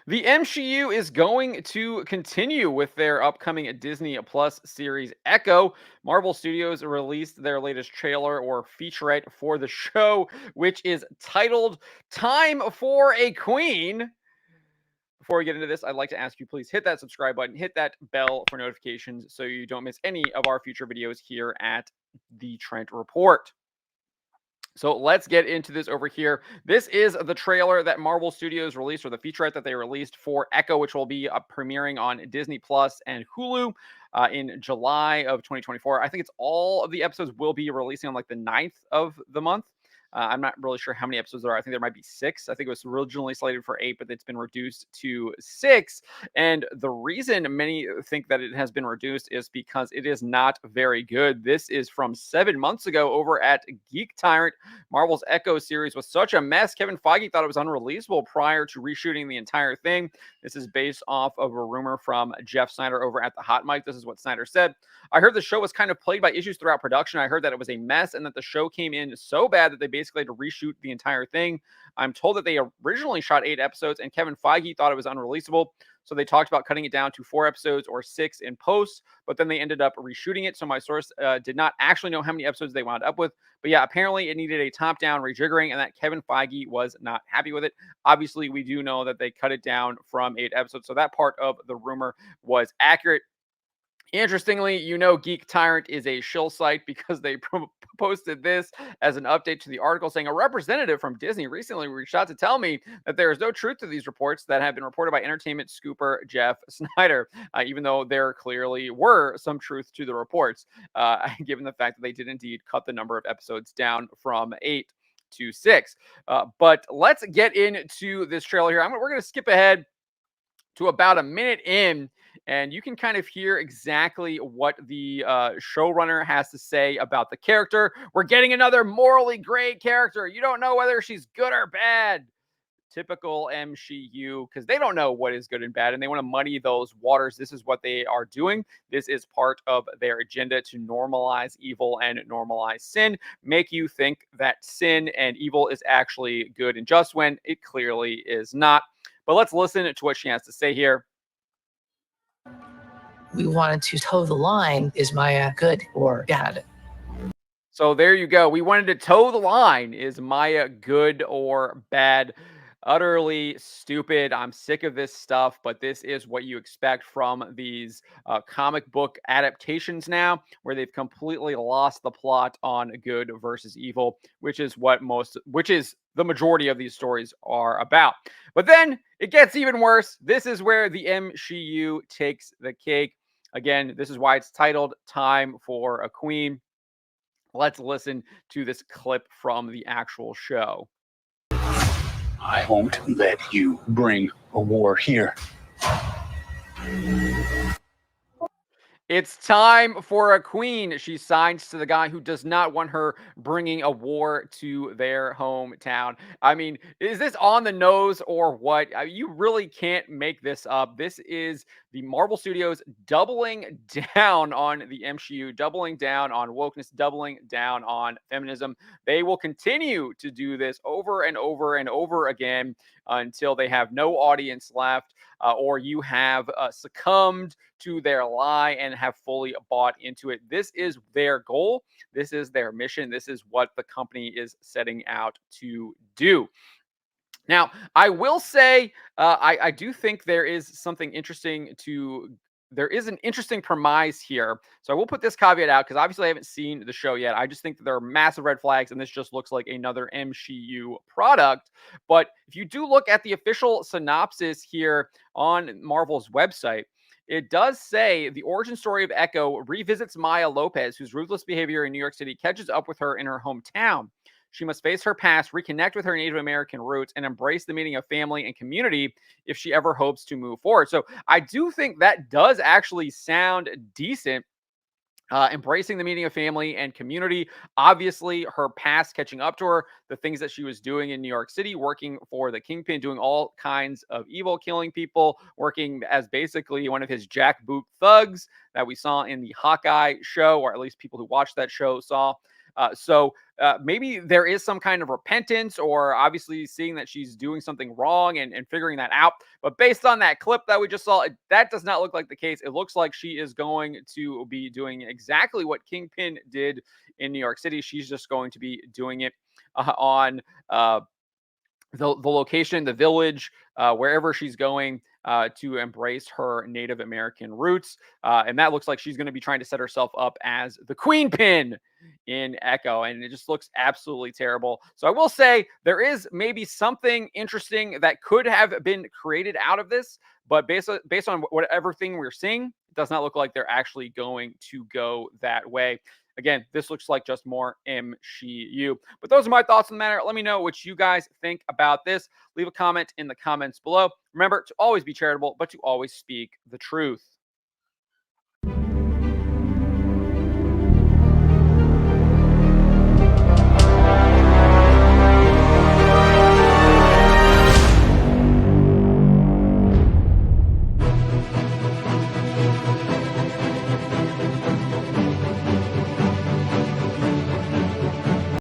The MSheU is going to continue with their upcoming Disney Plus series Echo. Marvel Studios released their latest trailer or featurette for the show, which is titled Time for a Queen. Before we get into this, I'd like to ask you please hit that subscribe button, hit that bell for notifications so you don't miss any of our future videos here at the Trent Report. So let's get into this over here. This is the trailer that Marvel Studios released, or the featurette that they released for Echo, which will be premiering on Disney Plus and Hulu in July of 2024. I think it's all of the episodes will be releasing on like the 9th of the month. I'm not really sure how many episodes there are. I think there might be 6. I think it was originally slated for 8, but it's been reduced to 6. And the reason many think that it has been reduced is because it is not very good. This is from 7 months ago over at Geek Tyrant. Marvel's Echo series was such a mess. Kevin Feige thought it was unreleasable prior to reshooting the entire thing. This is based off of a rumor from Jeff Snyder over at the Hot Mic. This is what Snyder said. I heard the show was kind of plagued by issues throughout production. I heard that it was a mess and that the show came in so bad that they basically had to reshoot the entire thing. I'm told that they originally shot 8 episodes and Kevin Feige thought it was unreleasable. So they talked about cutting it down to 4 episodes or 6 in post, but then they ended up reshooting it. So my source did not actually know how many episodes they wound up with. But yeah, apparently it needed a top-down rejiggering and that Kevin Feige was not happy with it. Obviously, we do know that they cut it down from 8 episodes. So that part of the rumor was accurate. Interestingly, Geek Tyrant is a shill site because they posted this as an update to the article saying a representative from Disney recently reached out to tell me that there is no truth to these reports that have been reported by entertainment scooper Jeff Snyder, even though there clearly were some truth to the reports, given the fact that they did indeed cut the number of episodes down from 8 to 6. But let's get into this trailer here. We're going to skip ahead to about a minute in, and you can kind of hear exactly what the showrunner has to say about the character. We're getting another morally gray character. You don't know whether she's good or bad. Typical MSheU, because they don't know what is good and bad, and they want to muddy those waters. This is what they are doing. This is part of their agenda to normalize evil and normalize sin, make you think that sin and evil is actually good and just when it clearly is not. But let's listen to what she has to say here. We wanted to toe the line. Is Maya good or bad? So there you go. We wanted to toe the line. Is Maya good or bad? Utterly stupid. I'm sick of this stuff, but this is what you expect from these comic book adaptations now, where they've completely lost the plot on good versus evil, which is the majority of these stories are about. But then it gets even worse. This is where the MSheU takes the cake. Again, this is why it's titled Time for a Queen. Let's listen to this clip from the actual show. I won't let you bring a war here. It's time for a queen. She signs to the guy who does not want her bringing a war to their hometown. I mean, is this on the nose or what? You really can't make this up. This is the Marvel Studios doubling down on the MSheU, doubling down on wokeness, doubling down on feminism. They will continue to do this over and over and over again until they have no audience left, or you have succumbed to their lie and have fully bought into it. This is their goal. This is their mission. This is what the company is setting out to do. Now, I will say, I do think there is something interesting there is an interesting premise here. So I will put this caveat out because obviously I haven't seen the show yet. I just think that there are massive red flags and this just looks like another MSheU product. But if you do look at the official synopsis here on Marvel's website, it does say the origin story of Echo revisits Maya Lopez, whose ruthless behavior in New York City catches up with her in her hometown. She must face her past, reconnect with her Native American roots, and embrace the meaning of family and community if she ever hopes to move forward. So I do think that does actually sound decent. Embracing the meaning of family and community. Obviously, her past catching up to her, the things that she was doing in New York City, working for the Kingpin, doing all kinds of evil, killing people, working as basically one of his jackboot thugs that we saw in the Hawkeye show, or at least people who watched that show saw. So maybe there is some kind of repentance, or obviously seeing that she's doing something wrong and figuring that out. But based on that clip that we just saw, that does not look like the case. It looks like she is going to be doing exactly what Kingpin did in New York City. She's just going to be doing it on the location, the village, wherever she's going to embrace her Native American roots. And that looks like she's going to be trying to set herself up as the Queen Pin in Echo. And it just looks absolutely terrible. So I will say there is maybe something interesting that could have been created out of this. But based on everything we're seeing, it does not look like they're actually going to go that way. Again, this looks like just more MSheU. But those are my thoughts on the matter. Let me know what you guys think about this. Leave a comment in the comments below. Remember to always be charitable, but to always speak the truth.